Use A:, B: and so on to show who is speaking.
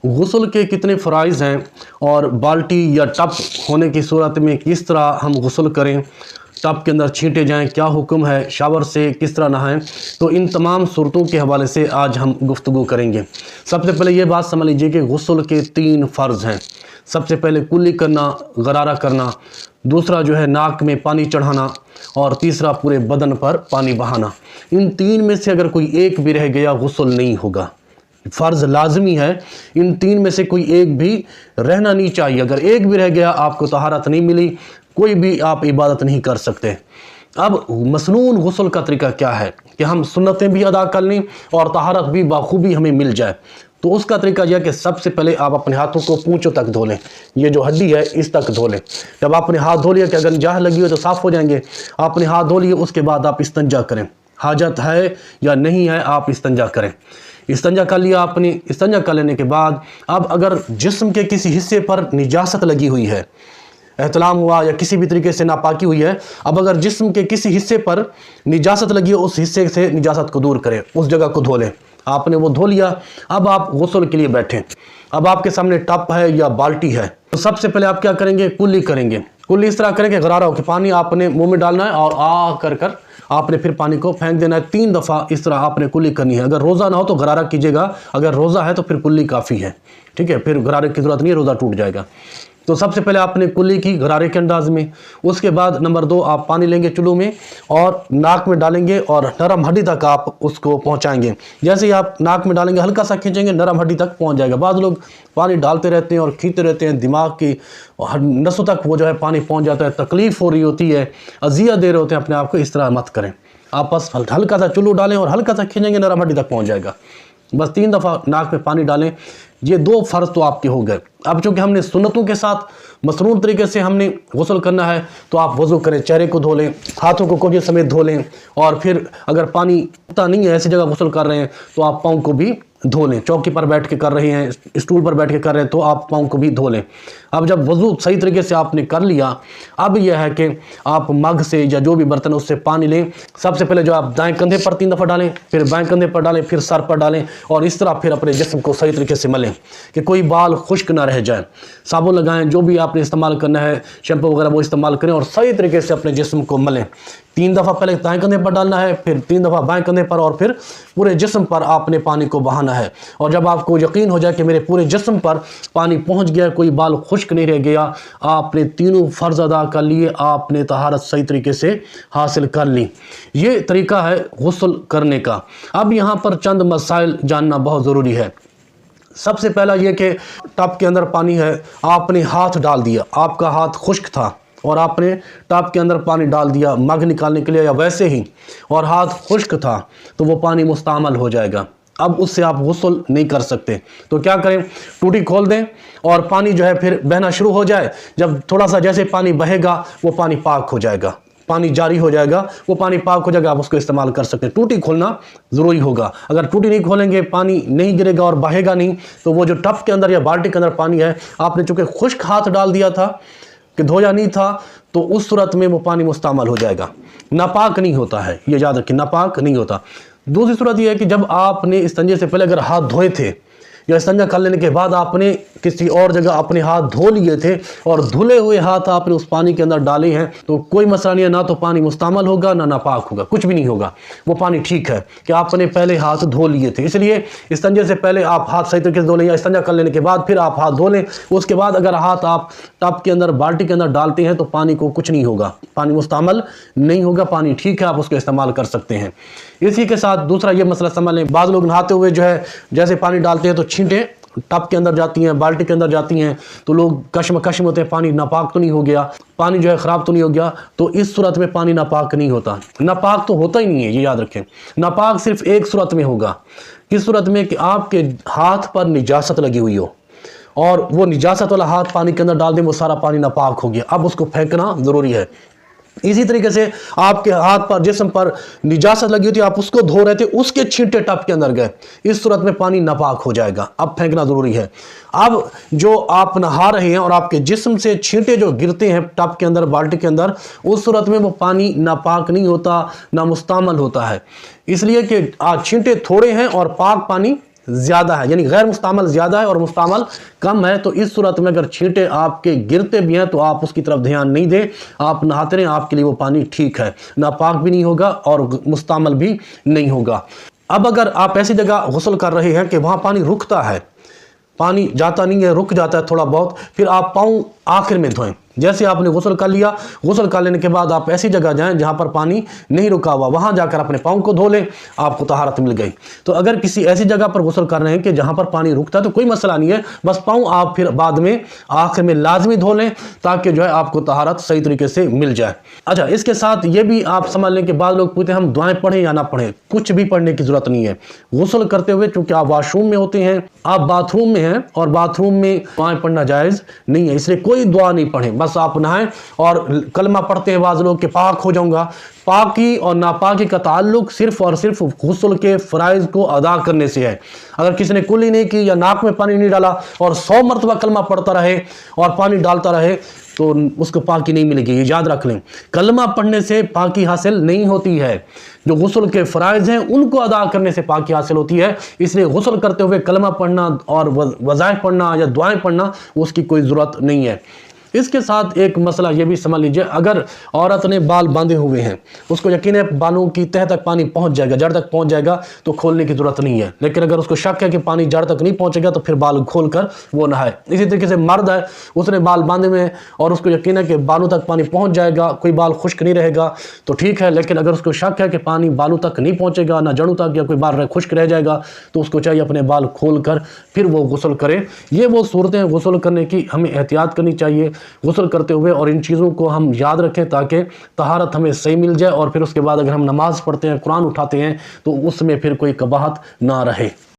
A: गुस्ल के कितने फ़राइज़ हैं और बाल्टी या टब होने की सूरत में किस तरह हम गुस्ल करें, टब के अंदर छींटे जाएं, क्या हुक्म है, शावर से किस तरह नहाएं, तो इन तमाम सूरतों के हवाले से आज हम गुफ्तगू करेंगे। सबसे पहले ये बात समझ लीजिए कि गुस्ल के 3 फ़र्ज़ हैं। सबसे पहले कुल्ली करना, गरारा करना, दूसरा जो है नाक में पानी चढ़ाना और तीसरा पूरे बदन पर पानी बहाना। इन 3 में से अगर कोई एक भी रह गया गुस्ल नहीं होगा। फ़र्ज़ लाजमी है, इन 3 में से कोई एक भी रहना नहीं चाहिए। अगर एक भी रह गया आपको तहारत नहीं मिली, कोई भी आप इबादत नहीं कर सकते। अब मसनून गुस्ल का तरीका क्या है कि हम सुन्नतें भी अदा कर लें और तहारत भी बाखूबी हमें मिल जाए। तो उसका तरीका यह कि सबसे पहले आप अपने हाथों को पूंछों तक धो लें, ये जो हड्डी है इस तक धो लें। जब आपने हाथ धो लिया कि अगर जाह लगी हो तो साफ़ हो जाएंगे, आपने हाथ धो लिए उसके बाद आप इस्तंजा करें। हाजत है या नहीं है आप इस्तंजा करें। इस्तंजा कर लिया आपने, इस्तंजा कर लेने के बाद अब अगर जिस्म के किसी हिस्से पर निजासत लगी हुई है, एहतलाम हुआ या किसी भी तरीके से नापाकी हुई है, अब अगर जिस्म के किसी हिस्से पर निजासत लगी हो उस हिस्से से निजासत को दूर करें, उस जगह को धो लें। आपने वो धो लिया, अब आप गुस्ल के लिए बैठें। अब आपके सामने टब है या बाल्टी है, तो सबसे पहले आप क्या करेंगे, कुल्ली करेंगे। कुल्ली इस तरह करेंगे गरारा हो कि पानी आपने मुंह में डालना है और आ कर आपने फिर पानी को फेंक देना है। 3 दफ़ा इस तरह आपने कुल्ली करनी है। अगर रोज़ा ना हो तो गरारा कीजिएगा, अगर रोज़ा है तो फिर कुल्ली काफ़ी है, ठीक है, फिर गरारे की ज़रूरत नहीं है, रोज़ा टूट जाएगा। तो सबसे पहले आपने कुल्ली की गरारे के अंदाज में। उसके बाद नंबर 2 आप पानी लेंगे चुल्लू में और नाक में डालेंगे और नरम हड्डी तक आप उसको पहुंचाएंगे। जैसे ही आप नाक में डालेंगे हल्का सा खींचेंगे, नरम हड्डी तक पहुंच जाएगा। बाद लोग पानी डालते रहते हैं और खींचते रहते हैं, दिमाग की नसों तक वो जो है पानी पहुँच जाता है, तकलीफ़ हो रही होती है, अजियत दे रहे होते हैं अपने आप को। इस तरह मत करें, आप बस हल्का सा चुल्लू डालें और हल्का सा खींचेंगे, नरम हड्डी तक पहुँच जाएगा। बस 3 दफ़ा नाक में पानी डालें। ये 2 फ़र्ज़ तो आपके हो गए। अब चूँकि हमने सुन्नतों के साथ मसनून तरीके से हमने गुस्ल करना है तो आप वज़ू करें, चेहरे को धो लें, हाथों को कोहनी समेत धो लें और फिर अगर पानी इतना नहीं है, ऐसी जगह गुस्ल कर रहे हैं तो आप पाँव को भी धो लें। चौकी पर बैठ के कर रहे हैं, स्टूल पर बैठ के कर रहे हैं तो आप पाँव को भी धो लें। अब जब वज़ू सही तरीके से आपने कर लिया, अब यह है कि आप मग से या जो भी बर्तन उससे पानी लें। सबसे पहले जो आप दाएं कंधे पर 3 दफ़ा डालें, फिर बाएं कंधे पर डालें, फिर सर पर डालें और इस तरह फिर अपने जिस्म को सही तरीके से मलें कि कोई बाल खुश्क ना रह जाए। साबुन लगाएं, जो भी आपने इस्तेमाल करना है, शैम्पू वगैरह वो इस्तेमाल करें और सही तरीके से अपने जिस्म को मलें। 3 दफ़ा पहले दाएं कंधे पर डालना है, फिर 3 दफ़ा बाएं कंधे पर और फिर पूरे जिस्म पर आपने पानी को बहाना है। और जब आपको यकीन हो जाए कि मेरे पूरे जिस्म पर पानी पहुंच गया, कोई बाल खुश्क नहीं रह गया, आपने तीनों फ़र्ज़ अदा कर लिए, आपने तहारत सही तरीके से हासिल कर ली। ये तरीका है गुस्ल करने का। अब यहाँ पर चंद मसाइल जानना बहुत ज़रूरी है। सबसे पहला ये कि टब के अंदर पानी है, आपने हाथ डाल दिया, आपका हाथ खुश्क था और आपने टब के अंदर पानी डाल दिया मग निकालने के लिए या वैसे ही, और हाथ खुश्क था, तो वो पानी मुस्तअमल हो जाएगा। अब उससे आप गुस्ल नहीं कर सकते। तो क्या करें, टूटी खोल दें और पानी जो है फिर बहना शुरू हो जाए। जब थोड़ा सा जैसे पानी बहेगा वो पानी पाक हो जाएगा, पानी जारी हो जाएगा, वो पानी पाक हो जाएगा, आप उसको इस्तेमाल कर सकते हैं। टूटी खोलना ज़रूरी होगा। अगर टूटी नहीं खोलेंगे, पानी नहीं गिरेगा और बहेगा नहीं, तो वो जो टब के अंदर या बाल्टी के अंदर पानी है, आपने चूँकि खुश्क हाथ डाल दिया था कि धोया नहीं था, तो उस सूरत में वो पानी मुस्तअमल हो जाएगा, नापाक नहीं होता है, ये याद रखें, नापाक नहीं होता। दूसरी सूरत यह है कि जब आपने इस्तंजे से पहले अगर हाथ धोए थे या इस्तंजा कर लेने के बाद आपने किसी और जगह अपने हाथ धो लिए थे और धुले हुए हाथ आपने उस पानी के अंदर डाले हैं, तो कोई मसला नहीं है, ना तो पानी मुस्तअमल होगा ना नापाक होगा, कुछ भी नहीं होगा। वो पानी ठीक है कि आपने पहले हाथ धो लिए थे। इसलिए इस्तंजे से पहले आप हाथ सही तरीके से धो लें या इस्तंजा कर लेने के बाद फिर आप हाथ धो लें। उसके बाद अगर हाथ आप टब के अंदर बाल्टी के अंदर डालते हैं तो पानी को कुछ नहीं होगा, पानी मुस्तअमल नहीं होगा, पानी ठीक है, आप उसको इस्तेमाल कर सकते हैं। इसी के साथ दूसरा ये मसला समझ लें, बाद लोग नहाते हुए जो है जैसे पानी डालते हैं तो छींटे टब के अंदर जाती हैं, बाल्टी के अंदर जाती हैं, तो लोग कश्म होते हैं, पानी नापाक तो नहीं हो गया, पानी जो है ख़राब तो नहीं हो गया। तो इस सूरत में पानी नापाक नहीं होता, नापाक तो होता ही नहीं है, ये याद रखें। नापाक सिर्फ एक सूरत में होगा, किस सूरत में कि आपके हाथ पर निजासत लगी हुई हो और वो निजासत वाला हाथ पानी के अंदर डाल दें, वो सारा पानी नापाक हो गया, अब उसको फेंकना ज़रूरी है। इसी तरीके से आपके हाथ पर जिस्म पर निजासत लगी होती है, आप उसको धो रहे थे, उसके छींटे टब के अंदर गए, इस सूरत में पानी नापाक हो जाएगा, अब फेंकना ज़रूरी है। अब जो आप नहा रहे हैं और आपके जिस्म से छींटे जो गिरते हैं टब के अंदर, बाल्टी के अंदर, उस सूरत में वो पानी नापाक नहीं होता, ना मुस्तअमल होता है, इसलिए कि छींटे थोड़े हैं और पाक पानी ज़्यादा है, यानी गैर मुस्तामल ज़्यादा है और मुस्तामल कम है, तो इस सूरत में अगर छींटे आपके गिरते भी हैं तो आप उसकी तरफ ध्यान नहीं दें, आप नहाते रहें, आपके लिए वो पानी ठीक है, नापाक भी नहीं होगा और मुस्तामल भी नहीं होगा। अब अगर आप ऐसी जगह गुस्ल कर रहे हैं कि वहाँ पानी रुकता है, पानी जाता नहीं है, रुक जाता है थोड़ा बहुत, फिर आप पाँव आखिर में धोएं। जैसे आपने गुस्ल कर लिया, गुस्ल कर लेने के बाद आप ऐसी जगह जाएं जहां पर पानी नहीं रुका हुआ, वहां जाकर अपने पाँव को धो लें, आपको तहारत मिल गई। तो अगर किसी ऐसी जगह पर गुस्ल कर रहे हैं कि जहां पर पानी रुकता है तो कोई मसला नहीं है, बस पाँव आप फिर बाद में आखिर में लाजमी धो लें ताकि जो है आपको तहारत सही तरीके से मिल जाए। अच्छा, इसके साथ ये भी आप समझ लें कि बाद लोग पूछते हैं हम दुआएं पढ़ें या ना पढ़ें, कुछ भी पढ़ने की जरूरत नहीं है। गुस्ल करते हुए चूंकि आप वॉशरूम में होते हैं, आप बाथरूम में हैं और बाथरूम में दुआएं पढ़ना जायज़ नहीं है, इसलिए कोई दुआ नहीं पढ़ें, बस आप नहाएं और कलमा पढ़ते हैं बाज़ लोग के पाक हो जाऊंगा। पाकी और नापाकी का ताल्लुक सिर्फ और सिर्फ गुस्ल के फ़राइज़ को अदा करने से है। अगर किसी ने कुल्ली नहीं की या नाक में पानी नहीं डाला और 100 मरतबा कलमा पढ़ता रहे और पानी डालता रहे तो उसको पाकी नहीं मिलेगी, ये याद रख लें। कलमा पढ़ने से पाकी हासिल नहीं होती है, जो गुस्ल के फ़राइज़ हैं उनको अदा करने से पाकी हासिल होती है। इसलिए गुस्ल करते हुए कलमा पढ़ना और वज़ाइफ पढ़ना या दुआएं पढ़ना उसकी कोई ज़रूरत नहीं है। इसके साथ एक मसला ये भी समझ लीजिए, अगर औरत ने बाल बांधे हुए हैं, उसको यकीन है बालों की तह तक पानी पहुंच जाएगा, जड़ तक पहुंच जाएगा, तो खोलने की जरूरत नहीं है। लेकिन अगर उसको शक है कि पानी जड़ तक नहीं पहुंचेगा तो फिर बाल खोलकर वो नहाए। इसी तरीके से मर्द है, उसने बाल बांधे हुए हैं और उसको यकीन है कि बालों तक पानी पहुंच जाएगा, कोई बाल खुश्क नहीं रहेगा तो ठीक है। लेकिन अगर उसको शक है कि पानी बालों तक नहीं पहुंचेगा, ना जड़ों तक, या कोई बाल खुश्क रह जाएगा, तो उसको चाहिए अपने बाल खोल कर फिर वो गुस्ल करे। ये वो सूरतें गुस्ल करने की हमें एहतियात करनी चाहिए गुस्ल करते हुए, और इन चीज़ों को हम याद रखें ताकि तहारत हमें सही मिल जाए और फिर उसके बाद अगर हम नमाज़ पढ़ते हैं, कुरान उठाते हैं तो उसमें फिर कोई कबाहत ना रहे।